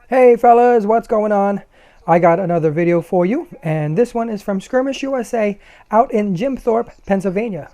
Hey fellas, what's going on? I got another video for you, and this one is from Skirmish USA out in Jim Thorpe, Pennsylvania.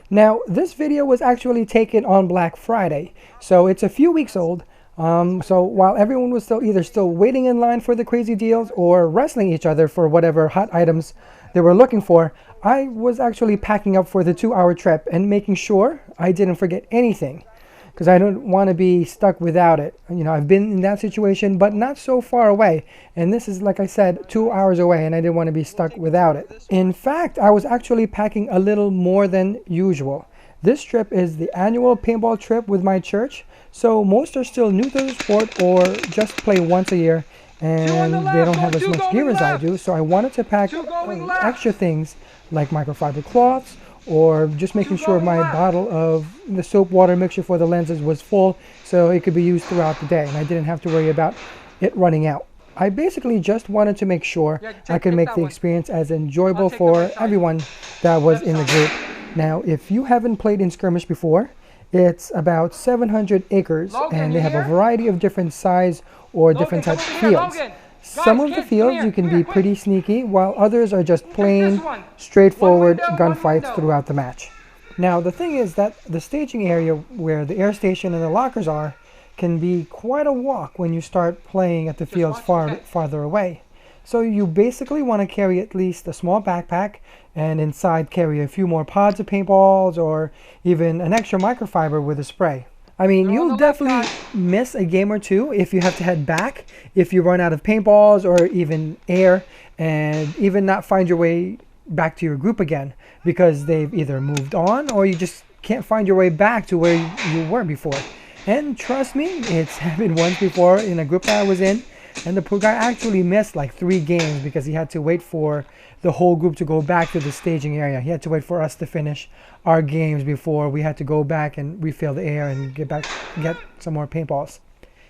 Now, this video was actually taken on Black Friday, so it's a few weeks old. So while everyone was still waiting in line for the crazy deals or wrestling each other for whatever hot items they were looking for, I was actually packing up for the 2-hour trip and making sure I didn't forget anything, because I don't want to be stuck without it. You know, I've been in that situation, but not so far away. And this is, like I said, 2 hours away, and I didn't want to be stuck without it. In fact, I was actually packing a little more than usual. This trip is the annual paintball trip with my church, so most are still new to the sport or just play once a year, and they don't have as much gear as I do, so I wanted to pack extra things like microfiber cloths, or just making sure my bottle of the soap water mixture for the lenses was full so it could be used throughout the day and I didn't have to worry about it running out. I basically just wanted to make sure I could make the experience as enjoyable for everyone that was in the group. Now, if you haven't played in Skirmish before, it's about 700 acres and they have a variety of different size or different types of fields. Some of the fields you can be pretty sneaky, while others are just plain, straightforward gunfights throughout the match. Now, the thing is that the staging area where the air station and the lockers are can be quite a walk when you start playing at the fields farther away. So you basically want to carry at least a small backpack and inside carry a few more pods of paintballs or even an extra microfiber with a spray. I mean, you'll definitely miss a game or two if you have to head back, if you run out of paintballs or even air, and even not find your way back to your group again because they've either moved on or you just can't find your way back to where you were before. And trust me, it's happened once before in a group that I was in, and the poor guy actually missed like 3 games because he had to wait for the whole group to go back to the staging area. He had to wait for us to finish our games before we had to go back and refill the air and get some more paintballs.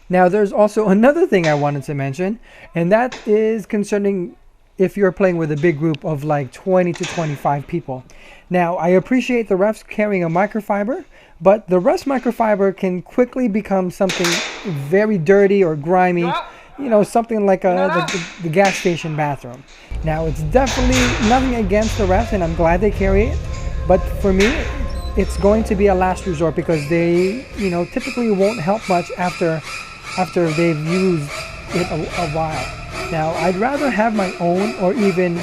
Now, there's also another thing I wanted to mention, and that is concerning if you're playing with a big group of like 20 to 25 people. Now, I appreciate the refs carrying a microfiber, but the rest microfiber can quickly become something very dirty or grimy. You know, something like the gas station bathroom. Now, it's definitely nothing against the refs, and I'm glad they carry it. But for me, it's going to be a last resort because they, you know, typically won't help much after they've used it a while. Now, I'd rather have my own or even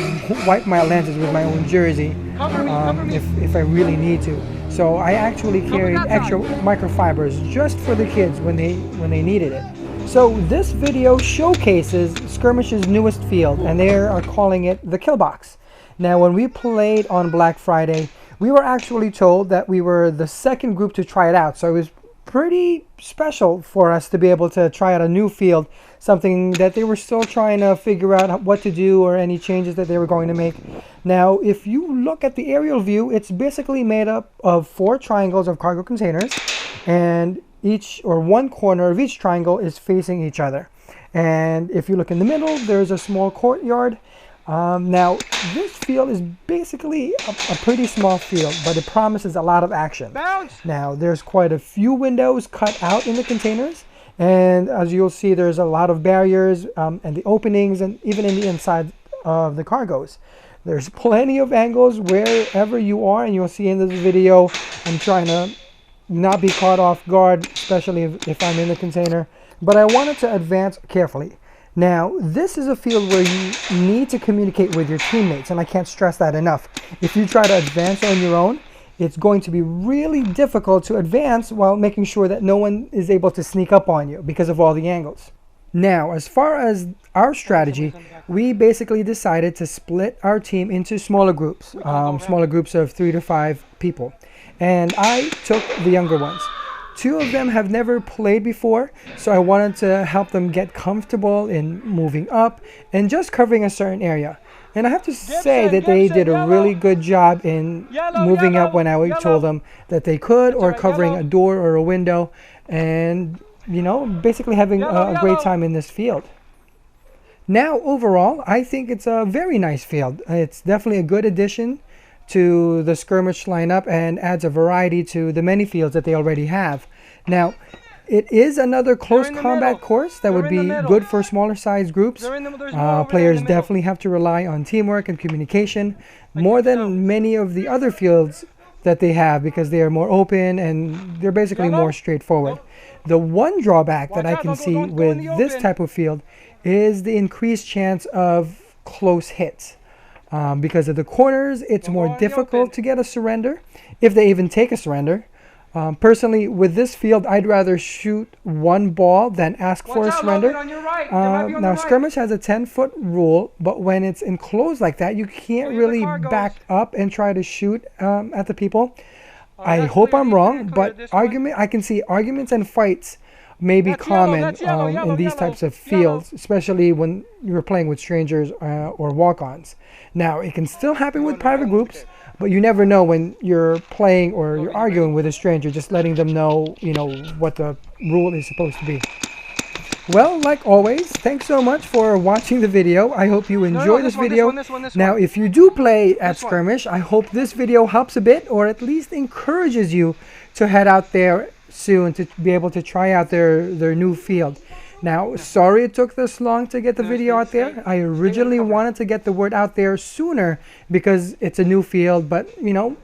wipe my lenses with my own jersey if I really need to. So I actually carried extra microfibers just for the kids when they needed it. So this video showcases Skirmish's newest field, and they are calling it the Kill Box. Now, when we played on Black Friday, we were actually told that we were the second group to try it out. So it was pretty special for us to be able to try out a new field, something that they were still trying to figure out what to do or any changes that they were going to make. Now, if you look at the aerial view, it's basically made up of 4 triangles of cargo containers, and one corner of each triangle is facing each other. And if you look in the middle, there's a small courtyard. Now, this field is basically a pretty small field, but it promises a lot of action. Now, there's quite a few windows cut out in the containers, and as you'll see, there's a lot of barriers and the openings, and even in the inside of the cargos. There's plenty of angles wherever you are, and you'll see in this video, I'm trying to not be caught off guard, especially if I'm in the container, but I wanted to advance carefully. Now, this is a field where you need to communicate with your teammates, and I can't stress that enough. If you try to advance on your own, it's going to be really difficult to advance while making sure that no one is able to sneak up on you because of all the angles. Now, as far as our strategy, we basically decided to split our team into smaller groups of 3 to 5 people. And I took the younger ones. 2 of them have never played before, so I wanted to help them get comfortable in moving up and just covering a certain area. And I have to say that they did a really good job in moving up when I told them that they could, or covering a door or a window, and, you know, basically having a great time in this field. Now, overall, I think it's a very nice field. It's definitely a good addition to the Skirmish lineup and adds a variety to the many fields that they already have. Now, it is another close combat course that would be good for smaller size groups. Players definitely have to rely on teamwork and communication more than many of the other fields that they have, because they are more open and they're basically more straightforward. The one drawback that I can see with this type of field is the increased chance of close hits. Because of the corners, it's more difficult to get a surrender, if they even take a surrender. Personally, with this field, I'd rather shoot one ball than ask for a surrender. Now, Skirmish has a 10-foot rule, but when it's enclosed like that, you can't really back up and try to shoot at the people. I hope I'm wrong, but I can see arguments and fights may be common in these types of fields, especially when you're playing with strangers or walk-ons. Now, it can still happen with private groups, but you never know when you're playing or you're arguing with a stranger, just letting them know, what the rule is supposed to be. Well, like always, thanks so much for watching the video. I hope you enjoyed this video. Now, if you do play at Skirmish, I hope this video helps a bit, or at least encourages you to head out there soon to be able to try out their new field. Now, sorry it took this long to get the video out there. I originally wanted to get the word out there sooner because it's a new field, but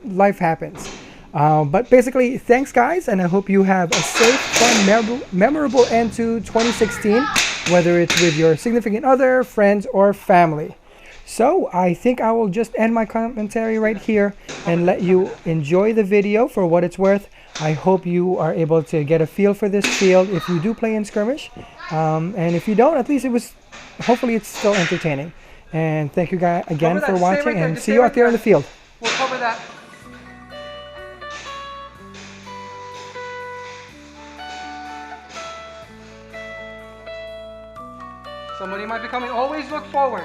life happens. But basically, thanks guys, and I hope you have a safe, fun, memorable end to 2016, whether it's with your significant other, friends, or family. So I think I will just end my commentary right here and let you enjoy the video for what it's worth. I hope you are able to get a feel for this field if you do play in Skirmish. And if you don't, at least hopefully it's still entertaining. And thank you guys again for watching, and see you out there in the field. We'll cover that. Somebody might be coming. Always look forward.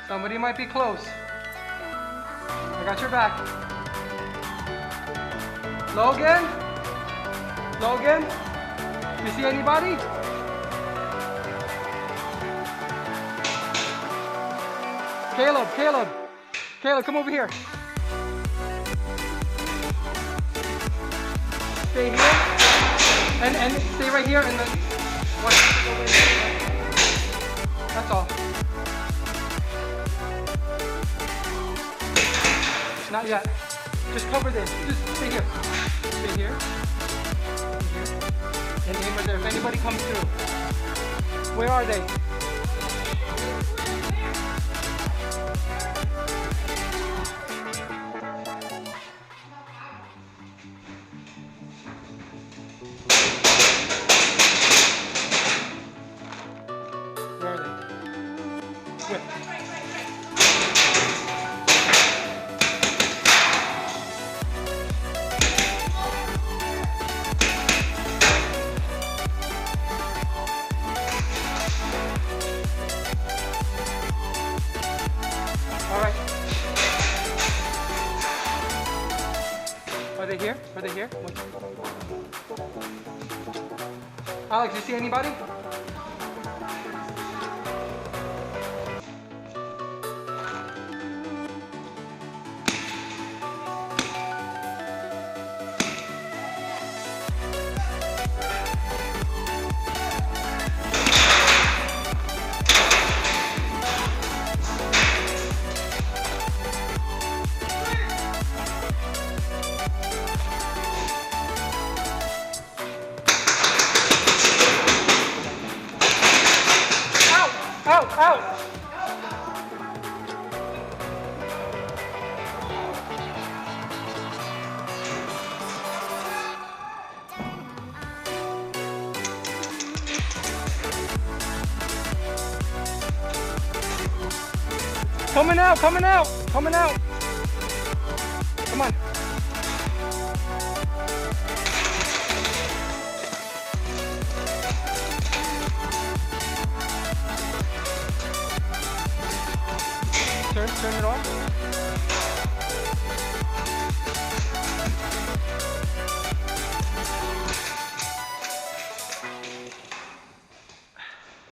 Somebody might be close. I got your back. Logan? Logan? You see anybody? Caleb, come over here. Stay here. And stay right here and then that's all. Not yet. Just cover this. Just stay here. Stay here. And aim right there. If anybody comes through. Where are they? Where are they? Where? Are they here? Are they here? Alex, you see anybody? Out! Coming out! Come on. Turn it on.